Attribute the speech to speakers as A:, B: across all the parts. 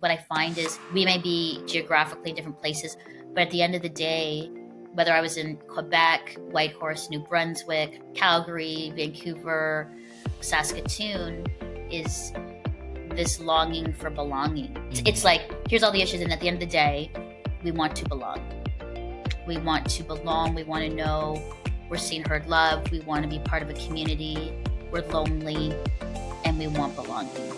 A: What I find is we may be geographically in different places, but at the end of the day, whether I was in Quebec, Whitehorse, New Brunswick, Calgary, Vancouver, Saskatoon, is this longing for belonging. It's like, here's all the issues, and at the end of the day, we want to belong. We want to belong. We want to know we're seen, heard, loved. We want to be part of a community. We're lonely, and we want belonging.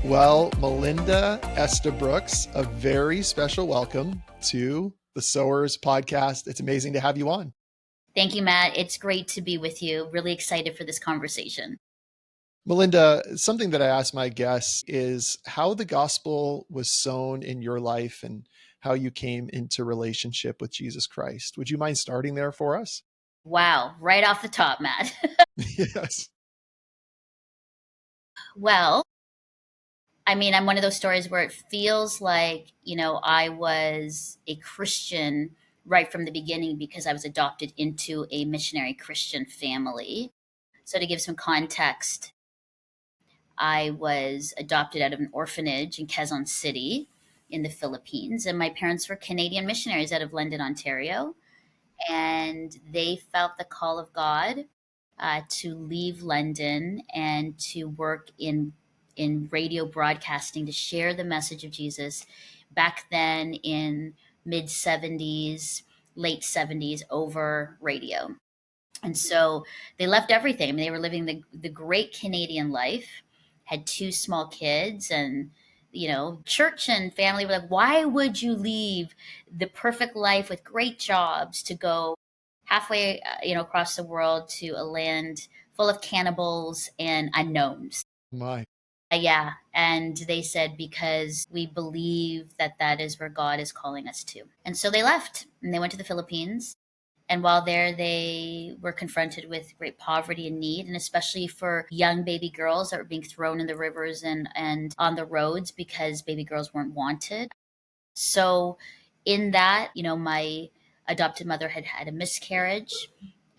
B: Well, Melinda Estabrooks, a very special welcome to the Sowers podcast. It's amazing to have you on.
A: Thank you, Matt. It's great to be with you. Really excited for this conversation.
B: Melinda, something that I ask my guests is how the gospel was sown in your life and how you came into relationship with Jesus Christ. Would you mind starting there for us?
A: Wow, right off the top, Matt.
B: Yes.
A: Well, I mean, I'm one of those stories where it feels like, I was a Christian right from the beginning because I was adopted into a missionary Christian family. So to give some context, I was adopted out of an orphanage in Quezon City in the Philippines, and my parents were Canadian missionaries out of London, Ontario, and they felt the call of God to leave London and to work in radio broadcasting to share the message of Jesus back then in mid 70s, late 70s over radio. And so they left everything. I mean, they were living the great Canadian life, had two small kids, and church and family were like, why would you leave the perfect life with great jobs to go halfway, across the world to a land full of cannibals and unknowns?
B: My.
A: Yeah. And they said, because we believe that is where God is calling us to. And so they left and they went to the Philippines. And while there, they were confronted with great poverty and need, and especially for young baby girls that were being thrown in the rivers and on the roads because baby girls weren't wanted. So in that, my adopted mother had had a miscarriage,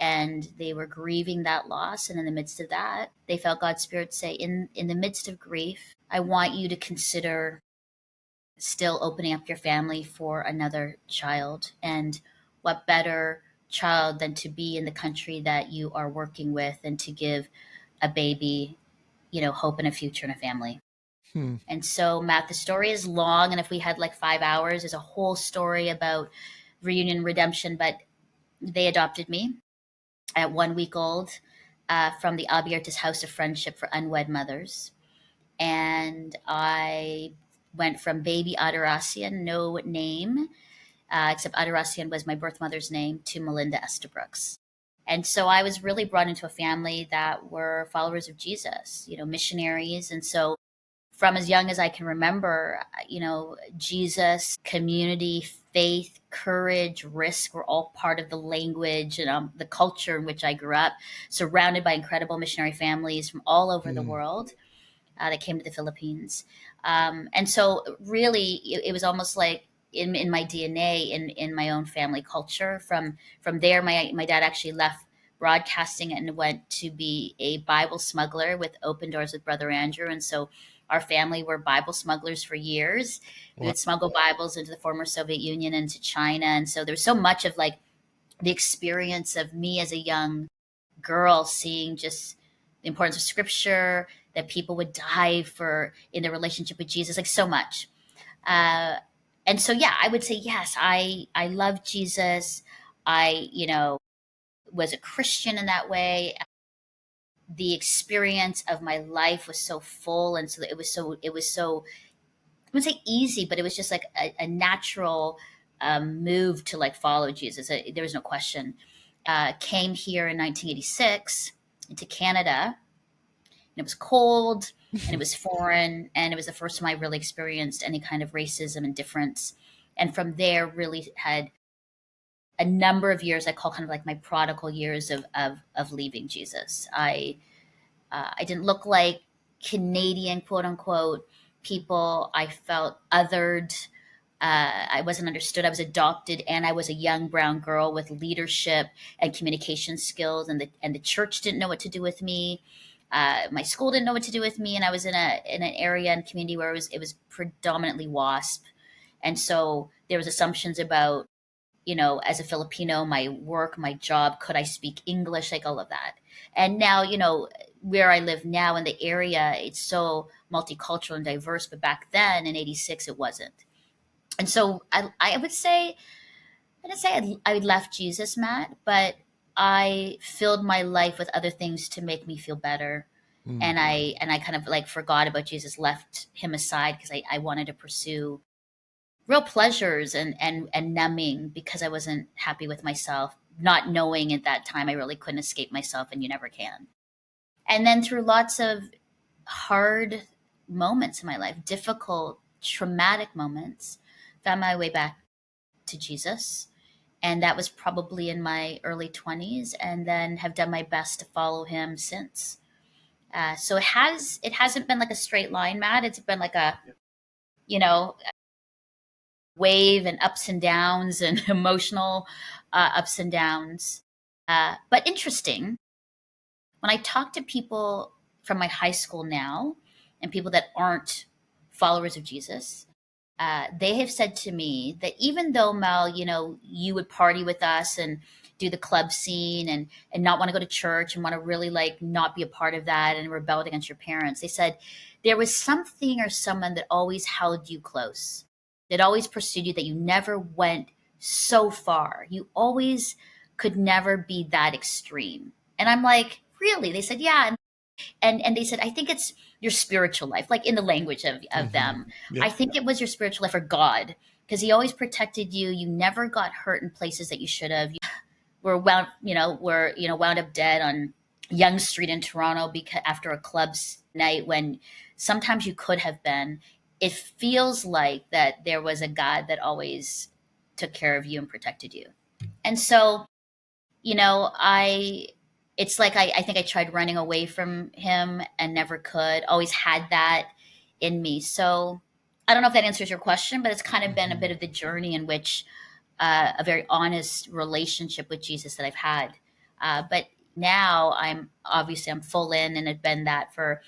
A: and they were grieving that loss. And in the midst of that, they felt God's Spirit say, in the midst of grief, I want you to consider still opening up your family for another child. And what better child than to be in the country that you are working with and to give a baby, hope and a future and a family. And so, Matt, the story is long, and if we had like 5 hours, there's a whole story about reunion redemption, but they adopted me at 1 week old from the Abiertas House of Friendship for Unwed Mothers. And I went from baby Adoracian, no name, except Adoracian was my birth mother's name, to Melinda Estabrooks. And so I was really brought into a family that were followers of Jesus, missionaries. And so from as young as I can remember, Jesus, community, faith, courage, risk were all part of the language and the culture in which I grew up, surrounded by incredible missionary families from all over the world that came to the Philippines. And so really, it was almost like in my DNA, in my own family culture. From there, my dad actually left broadcasting and went to be a Bible smuggler with Open Doors with Brother Andrew. And so our family were Bible smugglers for years. We would smuggle Bibles into the former Soviet Union and to China. And so there's so much of like the experience of me as a young girl seeing just the importance of scripture, that people would die for in their relationship with Jesus, like so much. And so, yeah, I would say, yes, I love Jesus. I, was a Christian in that way. The experience of my life was so full. And so it was so, I wouldn't say easy, but it was just like a natural move to like follow Jesus. There was no question. Came here in 1986 into Canada. And it was cold and it was foreign. And it was the first time I really experienced any kind of racism and difference. And from there, really had a number of years I call kind of like my prodigal years of leaving Jesus. I didn't look like Canadian, quote unquote, people. I felt othered. I wasn't understood. I was adopted, and I was a young brown girl with leadership and communication skills, and the church didn't know what to do with me. My school didn't know what to do with me, and I was in an area and community where it was predominantly WASP, and so there was assumptions about, as a Filipino, my work, my job, could I speak English, like all of that. And now, where I live now in the area, it's so multicultural and diverse, but back then in '86, it wasn't. And so I would say, I didn't say I left Jesus, Matt, but I filled my life with other things to make me feel better.
B: Mm.
A: And I kind of like forgot about Jesus, left him aside because I wanted to pursue real pleasures and numbing because I wasn't happy with myself, not knowing at that time I really couldn't escape myself, and you never can. And then through lots of hard moments in my life, difficult, traumatic moments, found my way back to Jesus. And that was probably in my early 20s, and then have done my best to follow him since. So it hasn't been like a straight line, Matt. It's been like a, you know wave and ups and downs and emotional ups and downs. But interesting, when I talk to people from my high school now and people that aren't followers of Jesus, they have said to me that even though, Mel, you would party with us and do the club scene and not want to go to church and want to really like not be a part of that and rebelled against your parents, they said there was something or someone that always held you close, that always pursued you, that you never went so far. You always could never be that extreme. And I'm like, really? They said, yeah. And they said, I think it's your spiritual life, like in the language of
B: Hmm.
A: them. I
B: Yep.
A: think it was your spiritual life or God, because he always protected you. You never got hurt in places that you should have. You wound up dead on Yonge Street in Toronto because after a club's night, when sometimes you could have been. It feels like that there was a God that always took care of you and protected you. And so, I it's like I think I tried running away from him and never could. Always had that in me. So I don't know if that answers your question, but it's kind of been a
B: Hmm.
A: bit of the journey in which a very honest relationship with Jesus that I've had. But now I'm full in, and have been that for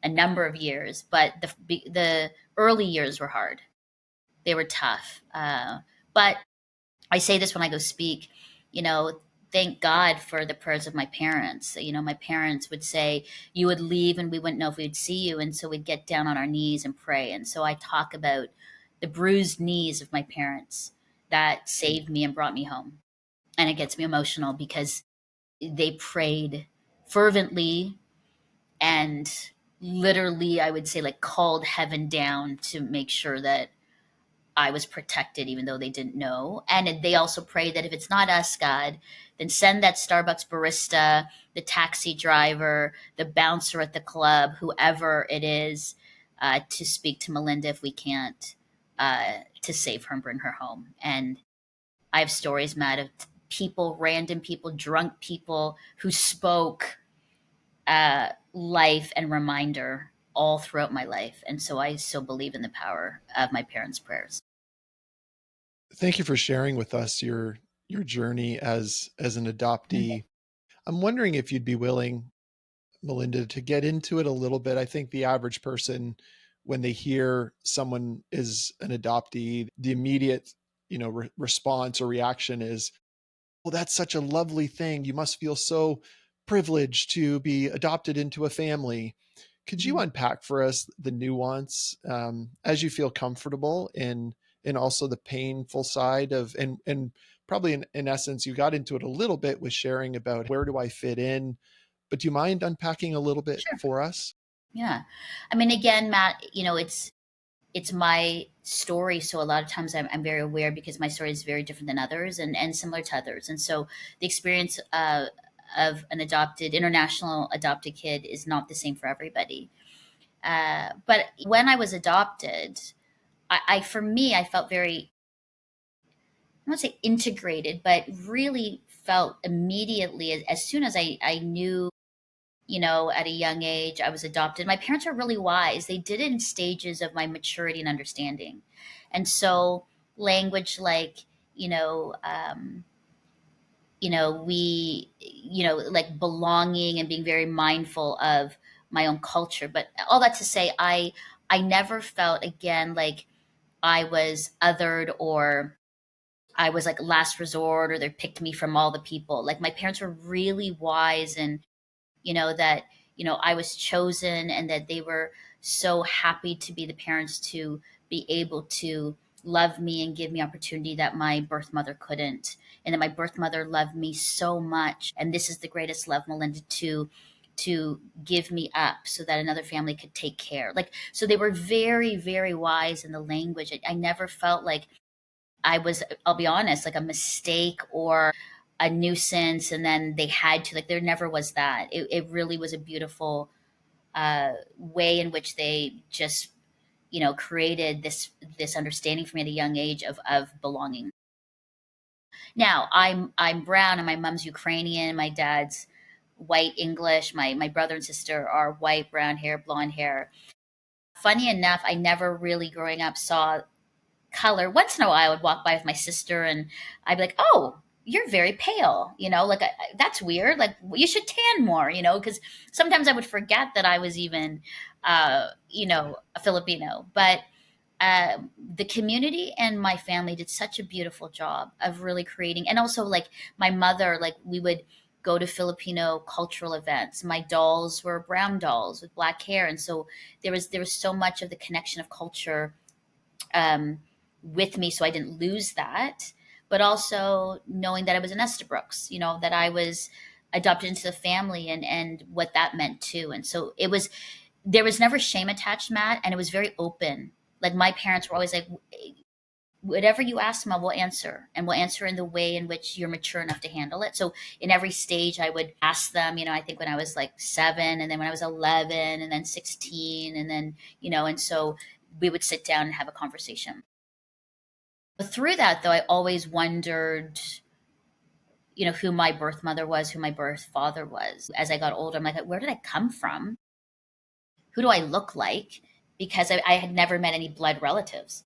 A: a number of years. But the early years were hard. They were tough. But I say this when I go speak, you know, thank God for the prayers of my parents. My parents would say, you would leave and we wouldn't know if we'd see you. And so we'd get down on our knees and pray. And so I talk about the bruised knees of my parents that saved me and brought me home. And it gets me emotional because they prayed fervently and literally, I would say, like called heaven down to make sure that I was protected, even though they didn't know. And they also pray that if it's not us, God, then send that Starbucks barista, the taxi driver, the bouncer at the club, whoever it is, to speak to Melinda if we can't, to save her and bring her home. And I have stories, Matt, of people, random people, drunk people who spoke life and reminder all throughout my life. And so I still believe in the power of my parents' prayers.
B: Thank you for sharing with us your journey as an
A: Mhm.
B: adoptee. I'm wondering if you'd be willing, Melinda, to get into it a little bit. I think the average person, when they hear someone is an adoptee, the immediate, response or reaction is, "Well, that's such a lovely thing. You must feel so privileged to be adopted into a family." Could you
A: Mhm.
B: unpack for us the nuance, as you feel comfortable, and also the painful side of, and probably in essence, you got into it a little bit with sharing about where do I fit in, but do you mind unpacking a little bit
A: Sure.
B: for us?
A: Yeah. I mean, again, Matt, it's my story, so a lot of times I'm very aware because my story is very different than others and similar to others, and so the experience of an international adopted kid is not the same for everybody. But when I was adopted, for me, I felt very, I don't want to say integrated, but really felt immediately as soon as I knew, at a young age, I was adopted. My parents are really wise. They did it in stages of my maturity and understanding. And so language like, you know, we, like belonging and being very mindful of my own culture. But all that to say, I never felt again like I was othered, or I was like last resort, or they picked me from all the people. Like my parents were really wise, and that I was chosen, and that they were so happy to be the parents to be able to love me and give me opportunity that my birth mother couldn't. And that my birth mother loved me so much, and this is the greatest love, Melinda, to give me up so that another family could take care. Like, so they were very, very wise in the language. I never felt like I was, I'll be honest, like a mistake or a nuisance, and then they had to, like, there never was that. It really was a beautiful way in which they just, created this understanding for me at a young age of belonging. Now I'm brown, and my mom's Ukrainian, my dad's white English, my brother and sister are white, brown hair, blonde hair. Funny enough, I never really growing up saw color. Once in a while, I would walk by with my sister, and I'd be like, "Oh, you're very pale," like that's weird. Like, you should tan more, because sometimes I would forget that I was even, a Filipino. But the community and my family did such a beautiful job of really creating, and also like my mother, like we would go to Filipino cultural events. My dolls were brown dolls with black hair, and so there was so much of the connection of culture um, with me, so I didn't lose that. But also knowing that I was an Estabrooks, that I was adopted into the family, and what that meant too. And so there was never shame attached, Matt, and it was very open. Like my parents were always like, whatever you ask, Ma, we'll answer, and we'll answer in the way in which you're mature enough to handle it. So in every stage, I would ask them. I think when I was like 7, and then when I was 11, and then 16, and then and so we would sit down and have a conversation. Through that, though, I always wondered, who my birth mother was, who my birth father was. As I got older, I'm like, where did I come from? Who do I look like? Because I had never met any blood relatives.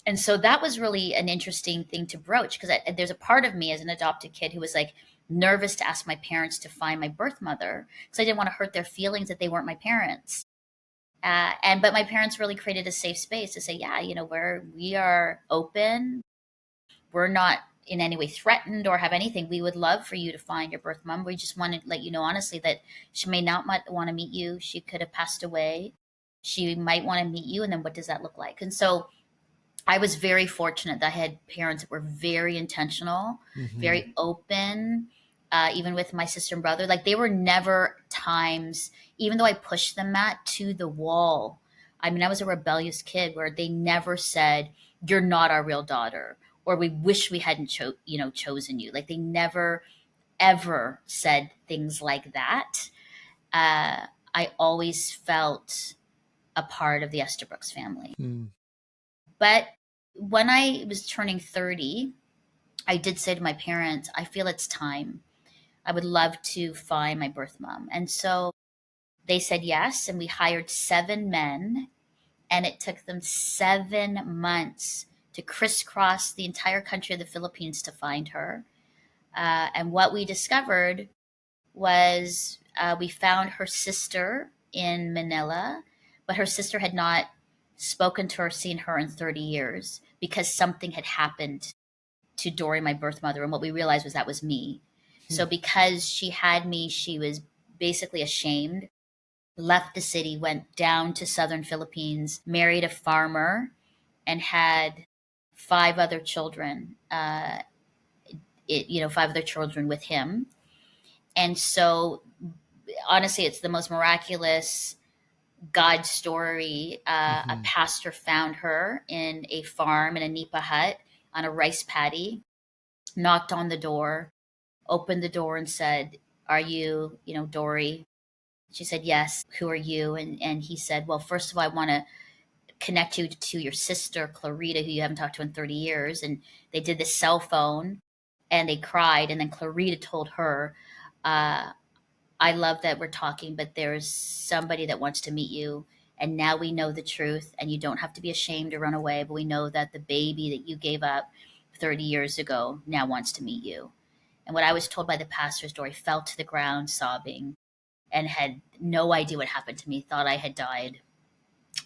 A: And so that was really an interesting thing to broach, because there's a part of me as an adopted kid who was like nervous to ask my parents to find my birth mother, because I didn't want to hurt their feelings that they weren't my parents. But my parents really created a safe space to say, yeah, we are open. We're not in any way threatened or have anything. We would love for you to find your birth mom. We just want to let you know honestly that she may not want to meet you. She could have passed away. She might want to meet you. And then what does that look like? And so I was very fortunate that I had parents that were very intentional,
B: Mm-hmm.
A: very open, even with my sister and brother. Like, they were never times, even though I pushed them, Matt, to the wall. I mean, I was a rebellious kid where they never said, "You're not our real daughter," or "We wish we hadn't chosen you." Like, they never ever said things like that. I always felt a part of the Estabrooks family.
B: Mm.
A: But when I was turning 30, I did say to my parents, I feel it's time. I would love to find my birth mom. And so they said yes. And we hired 7 men. And it took them 7 months to crisscross the entire country of the Philippines to find her. And what we discovered was we found her sister in Manila, but her sister had not spoken to or seen her in 30 years because something had happened to Dory, my birth mother. And what we realized was that was me.
B: Hmm.
A: So because she had me, she was basically ashamed, left the city, went down to southern Philippines, married a farmer, and had 5 other children. 5 other children with him. And so honestly, it's the most miraculous God story. A
B: Mm-hmm.
A: pastor found her in a farm in a nipa hut on a rice paddy, knocked on the door, opened the door, and said, "Are you, Dory?" She said, "Yes." "Who are you?" And he said, "Well, first of all, I want to connect you to your sister, Clarita, who you haven't talked to in 30 years." And they did this cell phone, and they cried. And then Clarita told her, uh, "I love that we're talking, but there's somebody that wants to meet you." And now we know the truth, and you don't have to be ashamed or run away, but we know that the baby that you gave up 30 years ago now wants to meet you. And what I was told by the pastor's Dory fell to the ground sobbing and had no idea what happened to me, thought I had died.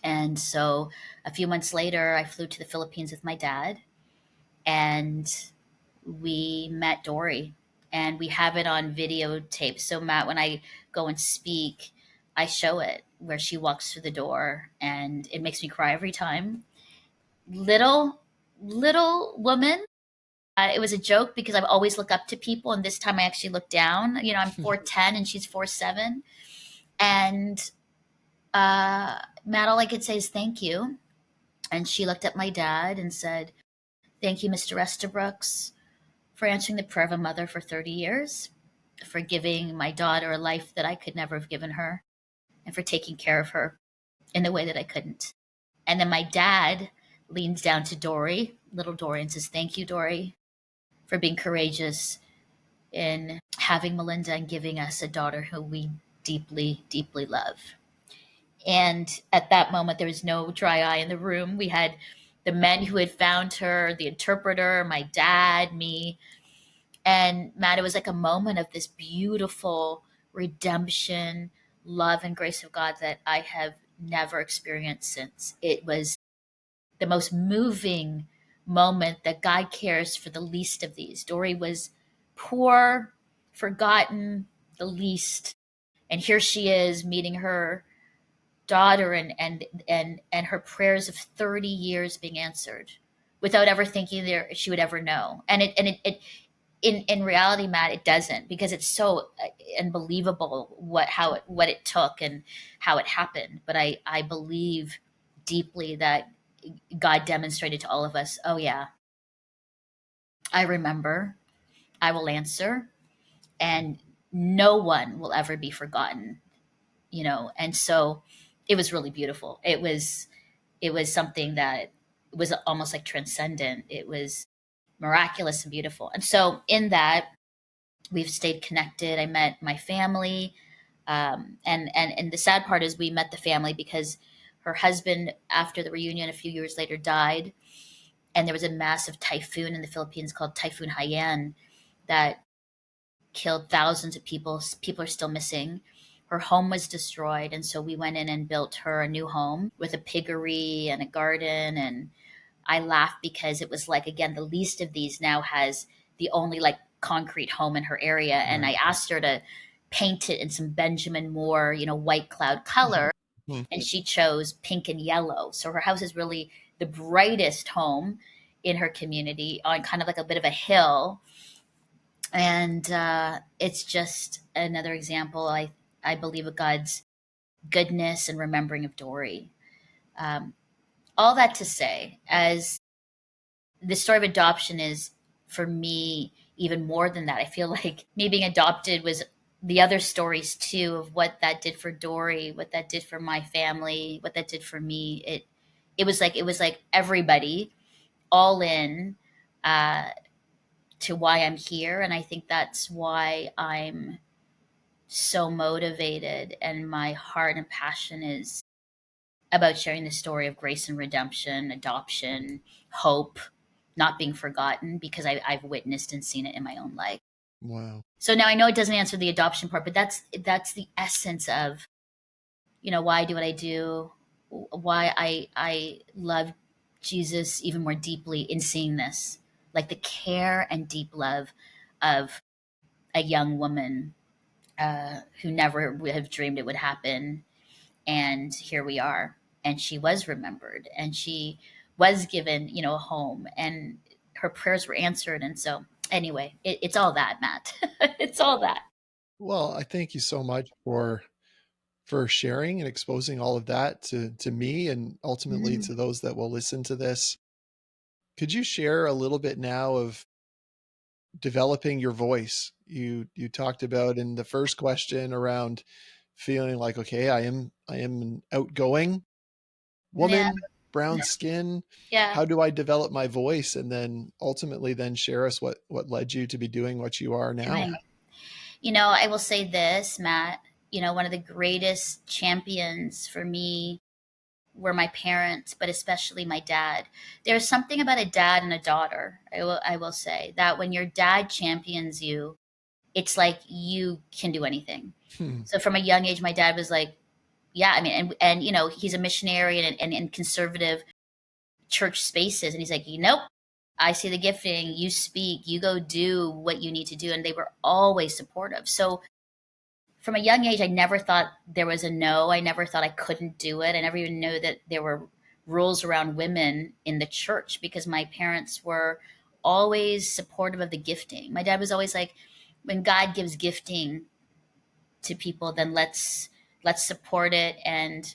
A: And so a few months later, I flew to the Philippines with my dad, and we met Dory, and we have it on videotape. So, Matt, when I go and speak, I show it where she walks through the door, and it makes me cry every time. Little, little woman. It was a joke because I've always looked up to people, and this time I actually looked down. I'm 4'10" and she's 4'7", and Matt, all I could say is thank you. And she looked at my dad and said, "Thank you, Mr. Estabrooks, for answering the prayer of a mother for 30 years, for giving my daughter a life that I could never have given her, and for taking care of her in the way that I couldn't." And then my dad leans down to Dory, little Dory, and says, "Thank you, Dory, for being courageous in having Melinda and giving us a daughter who we deeply, deeply love." And at that moment, there was no dry eye in the room. We had the men who had found her, the interpreter, my dad, me. And Matt, it was like a moment of this beautiful redemption, love, and grace of God that I have never experienced since. It was the most moving moment that God cares for the least of these. Dory was poor, forgotten, the least. And here she is meeting her daughter, and her prayers of 30 years being answered without ever thinking there she would ever know. And it in reality, Matt, it doesn't, because it's so unbelievable what it took and how it happened. But I believe deeply that God demonstrated to all of us, oh yeah, I remember, I will answer, and no one will ever be forgotten. And so it was really beautiful. It was something that was almost like transcendent. It was miraculous and beautiful. And so in that, we've stayed connected. I met my family, and the sad part is we met the family because her husband, after the reunion a few years later, died, and there was a massive typhoon in the Philippines called Typhoon Haiyan that killed thousands of people. People are still missing. Her home was destroyed, and so we went in and built her a new home with a piggery and a garden. And I laughed because it was like, again, the least of these now has the only like concrete home in her area. And I
B: Right.
A: asked her to paint it in some Benjamin Moore, white cloud color,
B: Mhm.
A: and she chose pink and yellow. So her house is really the brightest home in her community on kind of like a bit of a hill. And it's just another example, I believe, of God's goodness and remembering of Dory. Um, all that to say, as the story of adoption is for me even more than that. I feel like me being adopted was the other stories too of what that did for Dory, what that did for my family, what that did for me. It was like everybody all in, uh, to why I'm here, and I think that's why I'm so motivated, and my heart and passion is about sharing the story of grace and redemption, adoption, hope, not being forgotten, because I've witnessed and seen it in my own life.
B: Wow.
A: So now I know it doesn't answer the adoption part, but that's the essence of why I do what I do, why I love Jesus even more deeply in seeing this, like the care and deep love of a young woman who never would have dreamed it would happen, and here we are. And she was remembered, and she was given a home, and her prayers were answered. And so anyway, it's all that, Matt. It's all that.
B: Well, I thank you so much for sharing and exposing all of that to me and ultimately
A: Mhm.
B: to those that will listen to this. Could you share a little bit now of developing your voice? You talked about in the first question around feeling like, okay, I am an outgoing
A: Yeah,
B: woman, brown skin.
A: yeah,
B: How do I develop my voice? And then ultimately then share us what led you to be doing what you are now.
A: doing. I will say this, Matt. One of the greatest champions for me were my parents, but especially my dad. There's something about a dad and a daughter. I will say that when your dad champions you, it's like you can do anything.
B: Hmm.
A: So from a young age, my dad was like, yeah, I mean, and he's a missionary and in conservative church spaces, and he's like, nope, I see the gifting, you speak, you go do what you need to do, and they were always supportive. So from a young age, I never thought there was a no. I never thought I couldn't do it. I never even knew that there were rules around women in the church because my parents were always supportive of the gifting. My dad was always like, when God gives gifting to people, then let's support it and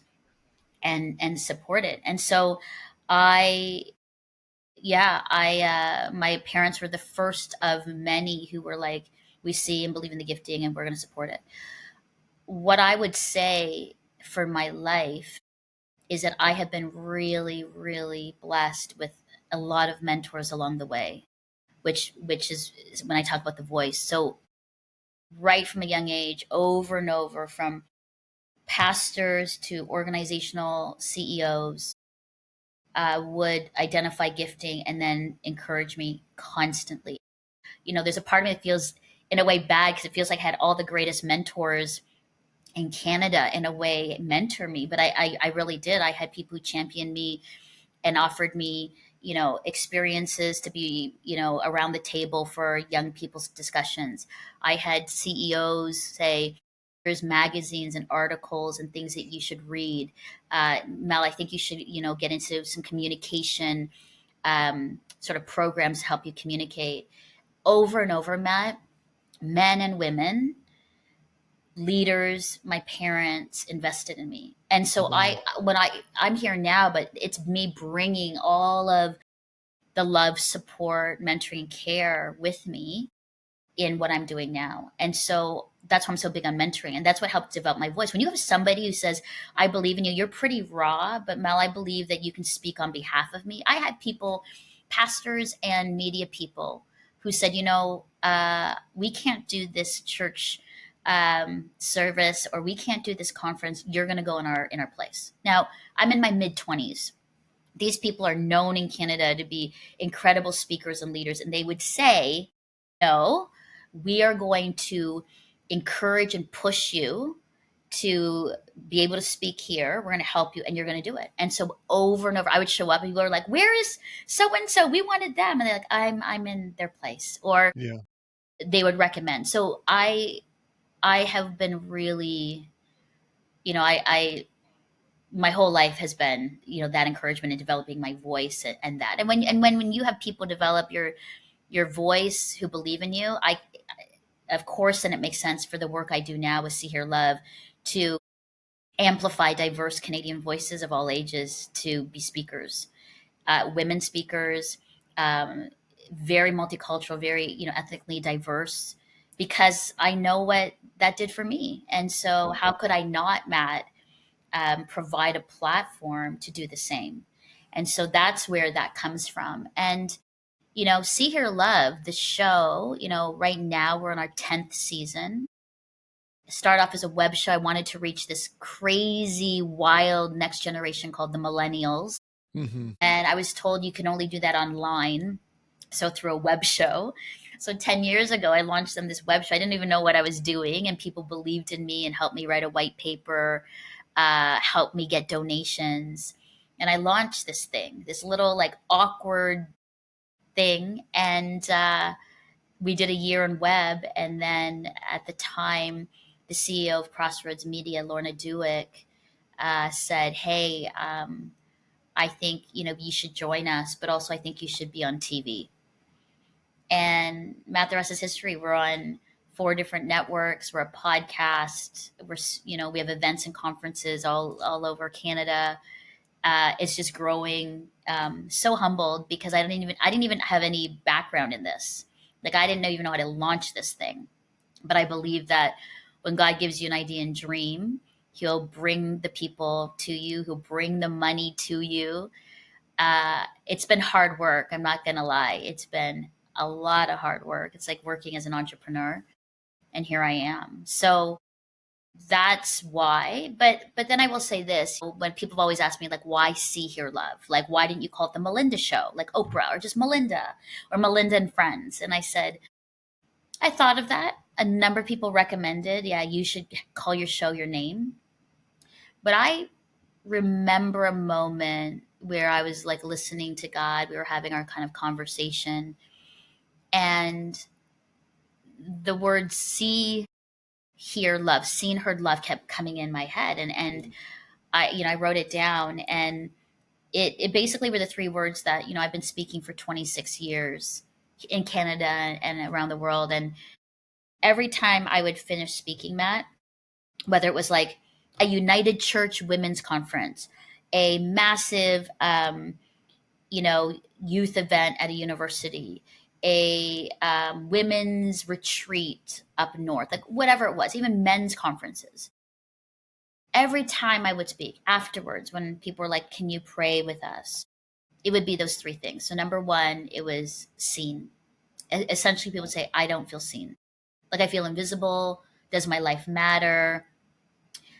A: support it. And so I my parents were the first of many who were like, we see and believe in the gifting and we're going to support it. What I would say for my life is that I have been really, really blessed with a lot of mentors along the way, which is when I talk about the voice. So right from a young age, over and over, from pastors to organizational CEOs, would identify gifting and then encourage me constantly. There's a part of me that feels in a way bad because it feels like I had all the greatest mentors in Canada in a way mentor me, but I really did. I had people who championed me and offered me, experiences to be, around the table for young people's discussions. I had CEOs say, there's magazines and articles and things that you should read. Mel, I think you should, get into some communication sort of programs to help you communicate. Over and over, Matt, men and women, leaders, my parents invested in me. And so
B: Wow.
A: I'm here now, but it's me bringing all of the love, support, mentoring, care with me in what I'm doing now. And so that's why I'm so big on mentoring. And that's what helped develop my voice. When you have somebody who says, I believe in you, you're pretty raw, but Mel, I believe that you can speak on behalf of me. I had people, pastors and media people, who said, we can't do this church service, or we can't do this conference. You're going to go in our place. Now, I'm in my mid 20s. These people are known in Canada to be incredible speakers and leaders, and they would say, no, we are going to encourage and push you to be able to speak here. We're going to help you and you're going to do it. And so over and over, I would show up and people are like, where is so and so? We wanted them. And they're like, I'm in their place. Or
B: Yeah.
A: they would recommend. So I have been really, I my whole life has been, that encouragement in developing my voice and that. And when you have people develop your voice who believe in you, I of course, and it makes sense for the work I do now with See Hear Love to amplify diverse Canadian voices of all ages to be speakers, women speakers, um, very multicultural, very ethnically diverse, because I know what that did for me, and so how could I not, Matt, provide a platform to do the same? And so that's where that comes from. And See Hear Love, the show, right now we're in our 10th season. Start off as a web show. I wanted to reach this crazy, wild next generation called the millennials.
B: Hmm.
A: And I was told you can only do that online. So through a web show. So 10 years ago, I launched them this web show. I didn't even know what I was doing. And people believed in me and helped me write a white paper, helped me get donations. And I launched this thing, this little like awkward thing. And we did a year on web. And then at the time, the CEO of Crossroads Media, Lorna Dewick, said, hey, I think, you should join us, but also I think you should be on TV. And Matt, the rest is history. We're on 4 different networks. We're a podcast. We have events and conferences all over Canada. It's just growing. So humbled because I didn't even have any background in this. Like I didn't even know how to launch this thing. But I believe that when God gives you an idea and dream, He'll bring the people to you. He'll bring the money to you. It's been hard work. I'm not gonna lie. It's been a lot of hard work. It's like working as an entrepreneur, and here I am. So that's why. But then I will say this: when people have always asked me, like, why See Hear Love? Like, why didn't you call it the Melinda Show, like Oprah, or just Melinda, or Melinda and Friends? And I said, I thought of that. A number of people recommended, yeah, you should call your show your name. But I remember a moment where I was like listening to God. We were having our kind of conversation, and the words see, hear, love, seen, heard, love kept coming in my head. And I wrote it down, and it basically were the three words that, I've been speaking for 26 years in Canada and around the world. And every time I would finish speaking, Matt, whether it was like a United Church Women's Conference, a massive, youth event at a university, a women's retreat up north, like whatever it was, even men's conferences. Every time I would speak afterwards, when people were like, "Can you pray with us?" it would be those three things. So, number one, it was seen. Essentially, people would say, "I don't feel seen. Like, I feel invisible. Does my life matter?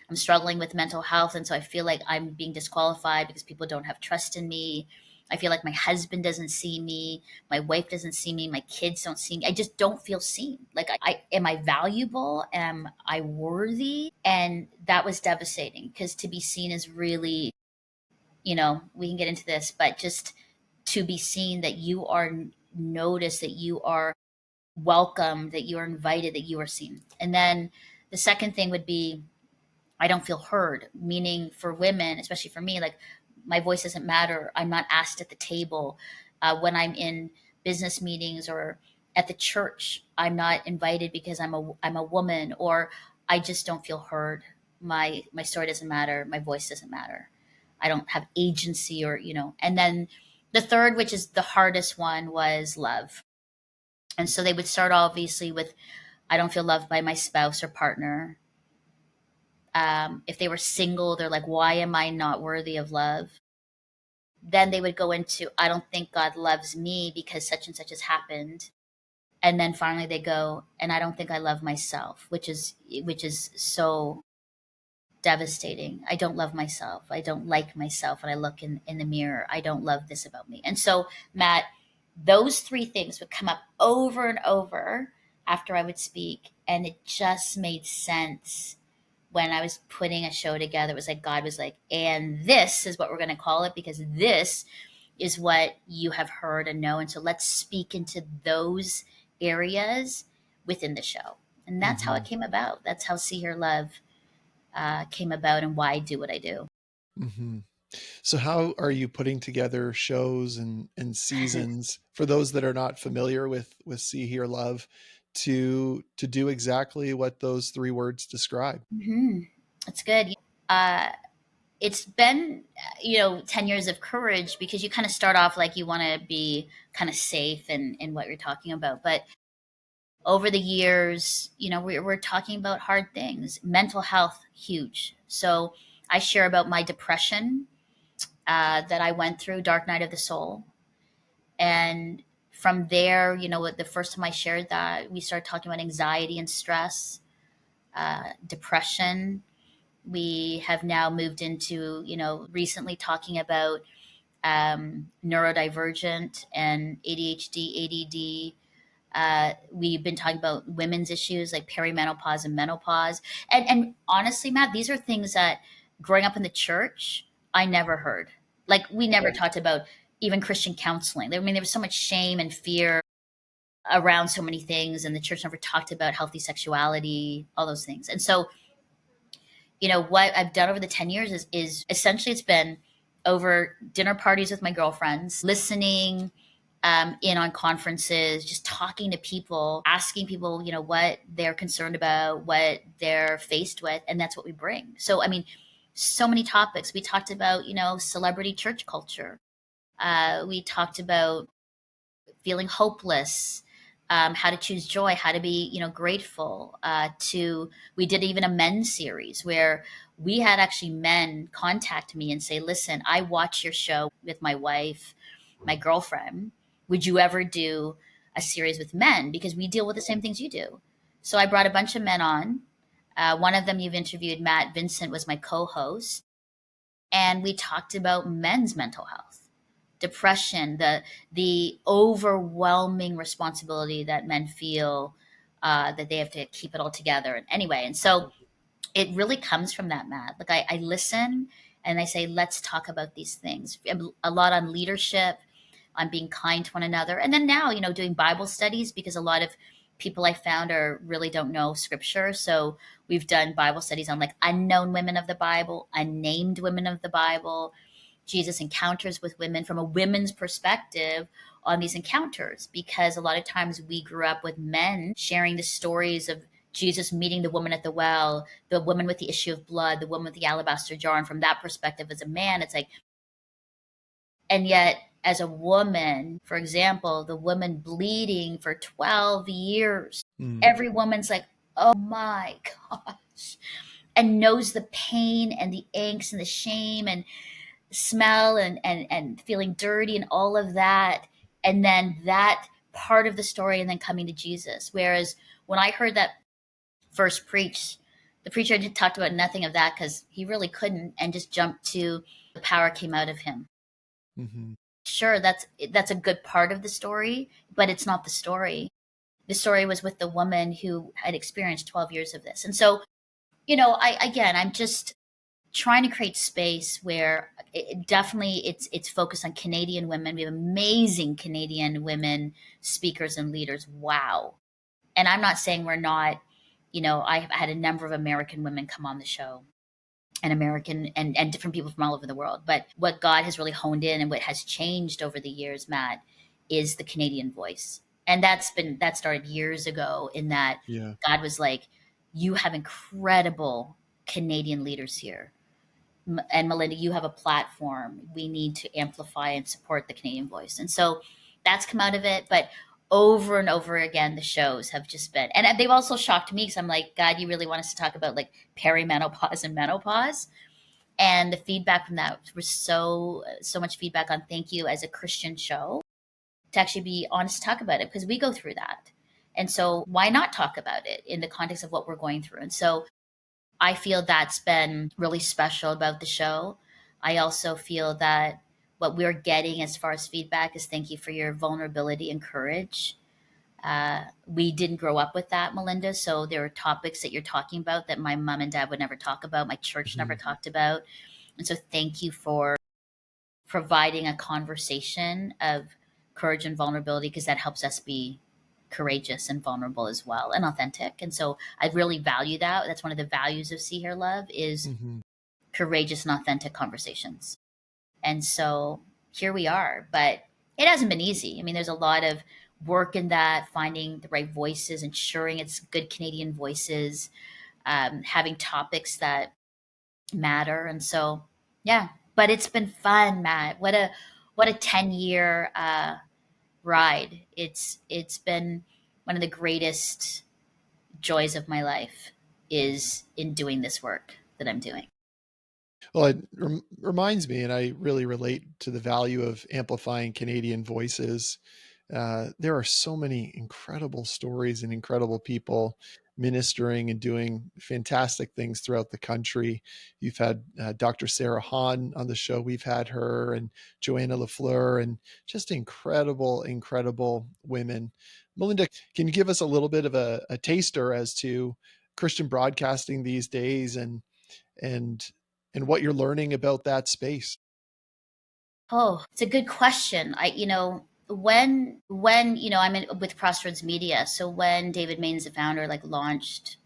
A: I'm struggling with mental health, and so I feel like I'm being disqualified because people don't have trust in me. I feel like my husband doesn't see me, my wife doesn't see me, my kids don't see me. I just don't feel seen. Like, I am I valuable? Am I worthy?" And that was devastating, because to be seen is really, we can get into this, but just to be seen, that you are noticed, that you are welcome, that you are invited, that you are seen. And then the second thing would be, I don't feel heard, meaning for women, especially for me, like, my voice doesn't matter. I'm not asked at the table. When I'm in business meetings or at the church, I'm not invited because I'm a woman, or I just don't feel heard. My story doesn't matter. My voice doesn't matter. I don't have agency, or. And then the third, which is the hardest one, was love. And so they would start obviously with, I don't feel loved by my spouse or partner. If they were single, they're like, why am I not worthy of love? Then they would go into, I don't think God loves me because such and such has happened. And then finally they go, and I don't think I love myself, which is so devastating. I don't love myself. I don't like myself when I look in the mirror. I don't love this about me. And so, Matt, those three things would come up over and over after I would speak. And it just made sense when I was putting a show together. It was like God was like, and this is what we're going to call it, because this is what you have heard and know. And so let's speak into those areas within the show. And that's how
B: Mm-hmm.
A: it came about. That's how See Her Love came about, and why I do what I do.
B: Mm-hmm. So how are you putting together shows and seasons for those that are not familiar with See Hear Love to do exactly what those three words describe?
A: Mm-hmm. That's good. Uh, it's been, 10 years of courage, because you kind of start off like you want to be kind of safe in what you're talking about. But over the years, we're talking about hard things. Mental health, huge. So I share about my depression that I went through, dark night of the soul. And from there, the first time I shared that, we started talking about anxiety and stress, depression. We have now moved into, recently talking about neurodivergent and ADHD, ADD. We've been talking about women's issues like perimenopause and menopause. And honestly, Matt, these are things that growing up in the church, I never heard. Like, we never talked about even Christian counseling. I mean, there was so much shame and fear around so many things, and the church never talked about healthy sexuality, all those things. And so, what I've done over the 10 years is essentially, it's been over dinner parties with my girlfriends, listening in on conferences, just talking to people, asking people, what they're concerned about, what they're faced with. And that's what we bring. So, I mean, so many topics. We talked about, celebrity church culture. We talked about feeling hopeless, how to choose joy, how to be, grateful. To We did even a men's series where we had actually men contact me and say, "Listen, I watch your show with my wife, my girlfriend. Would you ever do a series with men? Because we deal with the same things you do." So I brought a bunch of men on. One of them you've interviewed, Matt Vincent, was my co-host, and we talked about men's mental health, depression, the overwhelming responsibility that men feel, that they have to keep it all together. And anyway, and so it really comes from that, Matt. Like I listen and I say, let's talk about these things. A lot on leadership, on being kind to one another. And then now, doing Bible studies, because a lot of people I found are really don't know scripture. So we've done Bible studies on like unknown women of the Bible, unnamed women of the Bible, Jesus encounters with women from a women's perspective on these encounters, because a lot of times we grew up with men sharing the stories of Jesus meeting the woman at the well, the woman with the issue of blood, the woman with the alabaster jar. And from that perspective, as a man, it's like, and yet as a woman, for example, the woman bleeding for 12 years,
B: Mm.
A: every woman's like, oh my gosh, and knows the pain and the angst and the shame and smell and feeling dirty and all of that, and then that part of the story, and then coming to Jesus. Whereas when I heard that first preach, the preacher did talked about nothing of that, because he really couldn't, and just jumped to the power came out of him.
B: Hmm.
A: Sure, that's a good part of the story, but it's not the story. The story was with the woman who had experienced 12 years of this. And so, I'm just trying to create space where definitely it's focused on Canadian women. We have amazing Canadian women speakers and leaders. Wow. And I'm not saying we're not, I've had a number of American women come on the show, and American and different people from all over the world. But what God has really honed in and what has changed over the years, Matt, is the Canadian voice. And that started years ago, in that
B: Yeah.
A: God was like, you have incredible Canadian leaders here, and Melinda, you have a platform. We need to amplify and support the Canadian voice. And so that's come out of it. But over and over again, the shows have just been, and they've also shocked me, because I'm like, God, you really want us to talk about like perimenopause and menopause? And the feedback from that was so much feedback on, thank you as a Christian show to actually be honest to talk about it, because we go through that. And so why not talk about it in the context of what we're going through? And so I feel that's been really special about the show. I also feel that what we're getting as far as feedback is, thank you for your vulnerability and courage. We didn't grow up with that, Melinda. So there are topics that you're talking about that my mom and dad would never talk about, my church never
B: Hmm.
A: talked about. And so thank you for providing a conversation of courage and vulnerability, because that helps us be courageous and vulnerable as well, and authentic. And so I really value that. That's one of the values of See Here Love, is
B: Hmm.
A: courageous and authentic conversations. And so here we are. But it hasn't been easy. I mean, there's a lot of work in that, finding the right voices, ensuring it's good Canadian voices, having topics that matter. And so, yeah, but it's been fun, Matt. What a 10-year ride. It's been one of the greatest joys of my life, is in doing this work that I'm doing.
B: Well, it reminds me, and I really relate to the value of amplifying Canadian voices. There are so many incredible stories and incredible people ministering and doing fantastic things throughout the country. You've had Dr. Sarah Hahn on the show. We've had her, and Joanna Lafleur, and just incredible, incredible women. Melinda, can you give us a little bit of a taster as to Christian broadcasting these days, and and what you're learning about that space?
A: Oh, it's a good question. When I'm in with Crossroads Media, so when David Main's the founder, like launched,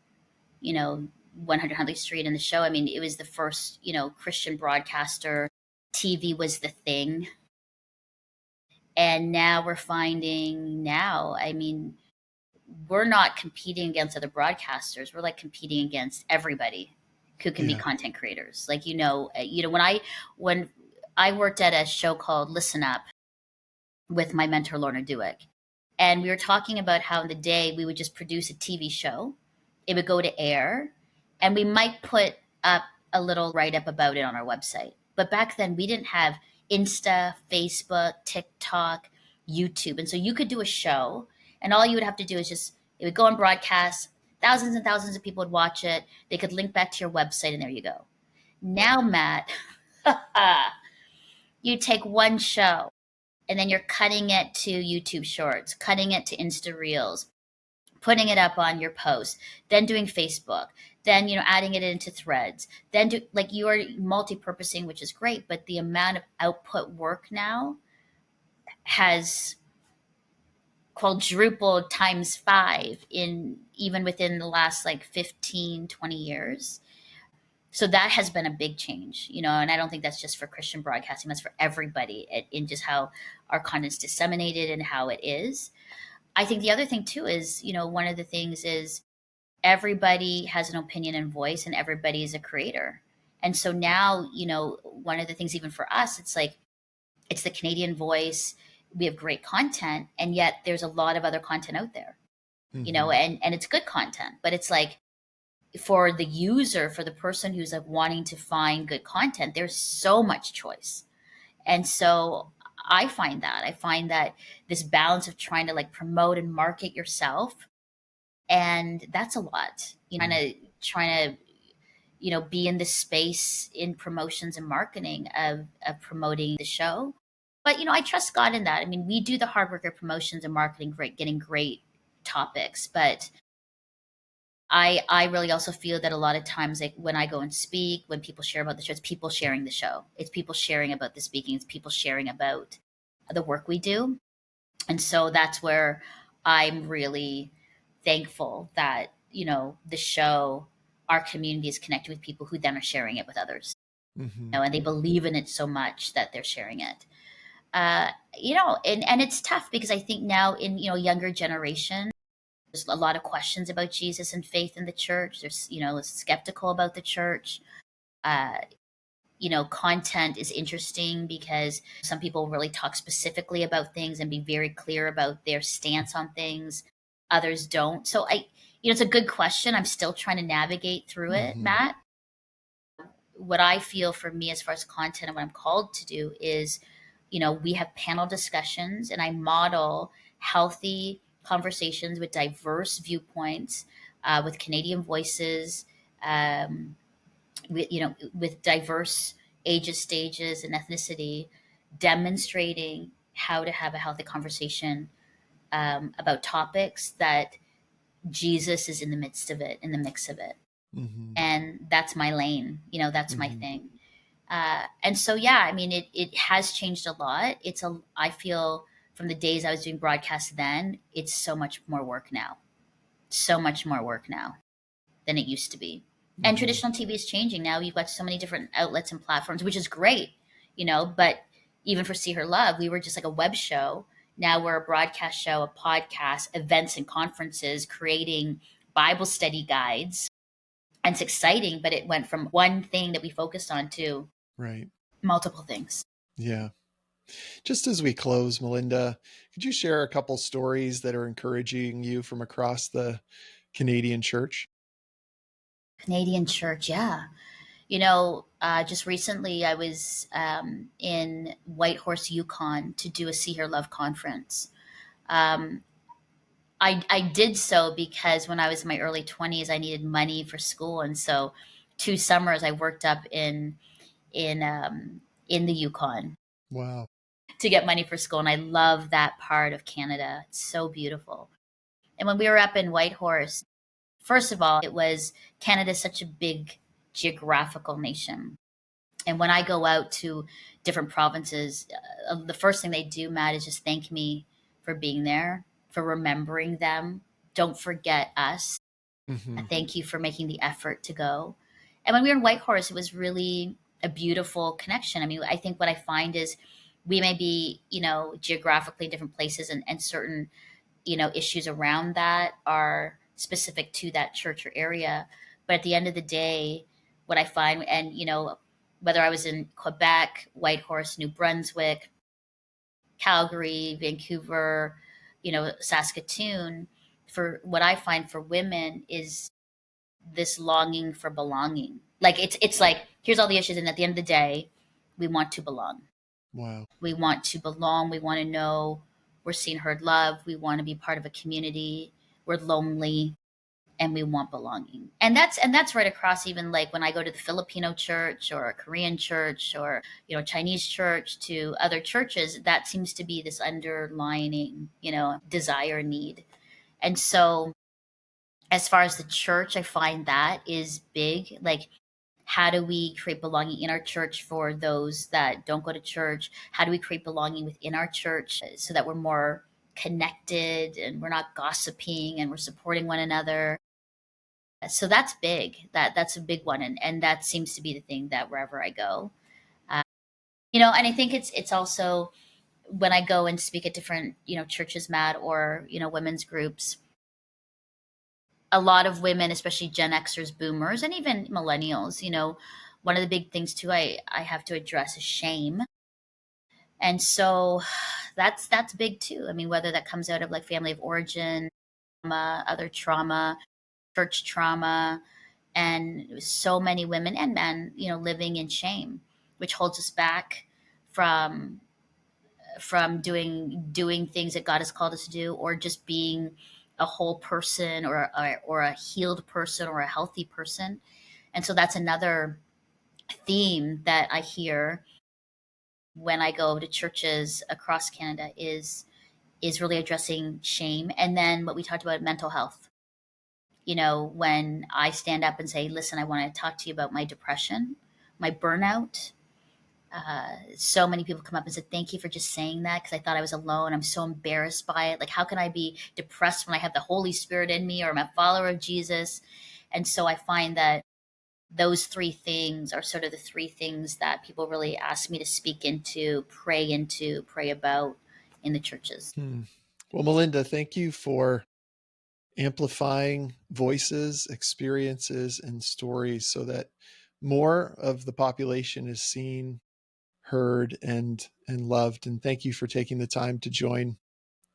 A: 100 Huntley Street in the show, I mean, it was the first, Christian broadcaster. TV was the thing. And now we're finding now, I mean, we're not competing against other broadcasters. We're like competing against everybody who can be
B: Yeah.
A: content creators. Like, when I worked at a show called Listen Up with my mentor Lorna Duick, and we were talking about how in the day we would just produce a TV show, it would go to air, and we might put up a little write up about it on our website. But back then we didn't have Insta, Facebook, TikTok, YouTube. And so you could do a show, and all you would have to do is just, it would go on broadcast. Thousands and thousands of people would watch it. They could link back to your website, and there you go. Now, Matt, you take one show and then you're cutting it to YouTube Shorts, cutting it to Insta Reels, putting it up on your post, then doing Facebook, then adding it into Threads, then do like you are multi-purposing, which is great, but the amount of output work now has quadrupled times 5 in even within the last like 15, 20 years. So that has been a big change, and I don't think that's just for Christian broadcasting, that's for everybody in just how our content is disseminated and how it is. I think the other thing too is, one of the things is everybody has an opinion and voice, and everybody is a creator. And so now, one of the things even for us, it's like it's the Canadian voice. We have great content, and yet there's a lot of other content out there, and it's good content, but it's like for the user, for the person who's like wanting to find good content, there's so much choice. And so I find that this balance of trying to like promote and market yourself, and that's a lot, trying to be in this space in promotions and marketing of promoting the show. But I trust God in that. I mean, we do the hard work of promotions and marketing, great, getting great topics, but I really also feel that a lot of times, like when I go and speak, when people share about the show, it's people sharing the show. It's people sharing about the speaking. It's people sharing about the work we do. And so that's where I'm really thankful that, the show, our community is connected with people who then are sharing it with others,
B: Mm-hmm.
A: and they believe in it so much that they're sharing it. And it's tough because I think now in, younger generation, there's a lot of questions about Jesus and faith in the church. There's, skeptical about the church. Uh, content is interesting because some people really talk specifically about things and be very clear about their stance on things. Others don't. So it's a good question. I'm still trying to navigate through it,
B: Mm-hmm.
A: Matt. What I feel for me as far as content and what I'm called to do is, we have panel discussions and I model healthy conversations with diverse viewpoints, with Canadian voices, with diverse ages, stages, and ethnicity, demonstrating how to have a healthy conversation about topics that Jesus is in the midst of it, in the mix of it.
B: Mm-hmm.
A: And that's my lane, that's my
B: Mm-hmm.
A: thing. And so, yeah, I mean, it has changed a lot. I feel from the days I was doing broadcasts then, it's so much more work now, so much more work now than it used to be. And
B: Mm-hmm.
A: traditional TV is changing now. You've got so many different outlets and platforms, which is great, but even for See Her Love, we were just like a web show. Now we're a broadcast show, a podcast, events and conferences, creating Bible study guides. And it's exciting, but it went from one thing that we focused on to
B: Right.
A: multiple things.
B: Yeah. Just as we close, Melinda, could you share a couple stories that are encouraging you from across the Canadian church?
A: Canadian church, yeah. Just recently I was in Whitehorse, Yukon to do a See Her Love conference. Um, I did so because when I was in my early 20s, I needed money for school. And so 2 summers I worked up in the Yukon
B: Wow.
A: to get money for school. And I love that part of Canada. It's so beautiful. And when we were up in Whitehorse, first of all, it was Canada's such a big geographical nation. And when I go out to different provinces, the first thing they do, Matt, is just thank me for being there, for remembering them. Don't forget us.
B: Mm-hmm.
A: Thank you for making the effort to go. And when we were in Whitehorse, it was really a beautiful connection. I mean, I think what I find is we may be, geographically in different places, and certain, issues around that are specific to that church or area. But at the end of the day, what I find, and, whether I was in Quebec, Whitehorse, New Brunswick, Calgary, Vancouver, Saskatoon, for what I find for women is this longing for belonging. Like it's like here's all the issues, and at the end of the day, we want to belong.
B: Wow.
A: We want to belong. We want to know we're seen, heard, loved. We want to be part of a community. We're lonely. and we want belonging. And that's right across, even like when I go to the Filipino church or a Korean church or Chinese church to other churches, that seems to be this underlining desire, need. And so as far as the church, I find that is big. Like, how do we create belonging in our church for those that don't go to church? How do we create belonging within our church so that we're more connected and we're not gossiping and we're supporting one another? So that's big. That's a big one, and that seems to be the thing that wherever I go, uh, and I think it's also when I go and speak at different churches, Matt, or women's groups. A lot of women, especially Gen Xers, Boomers, and even millennials, one of the big things too I have to address is shame. And so that's big too. I mean, whether that comes out of like family of origin, other trauma, church trauma, and so many women and men, living in shame, which holds us back from doing things that God has called us to do, or just being a whole person, or a healed person, or a healthy person. And so that's another theme that I hear when I go to churches across Canada is really addressing shame. And then what we talked about, mental health. When I stand up and say, listen, I want to talk to you about my depression, my burnout. So many people come up and said, thank you for just saying that, because I thought I was alone. I'm so embarrassed by it. Like, how can I be depressed when I have the Holy Spirit in me, or I'm a follower of Jesus? And so I find that those three things are sort of the three things that people really ask me to speak into, pray about in the churches.
B: Well, Melinda, thank you for amplifying voices, experiences, and stories so that more of the population is seen, heard, and loved. And thank you for taking the time to join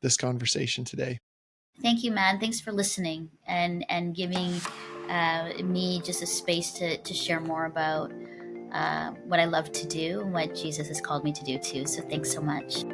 B: this conversation today.
A: Thank you, man. Thanks for listening and giving me just a space to share more about what I love to do and what Jesus has called me to do too. So thanks so much.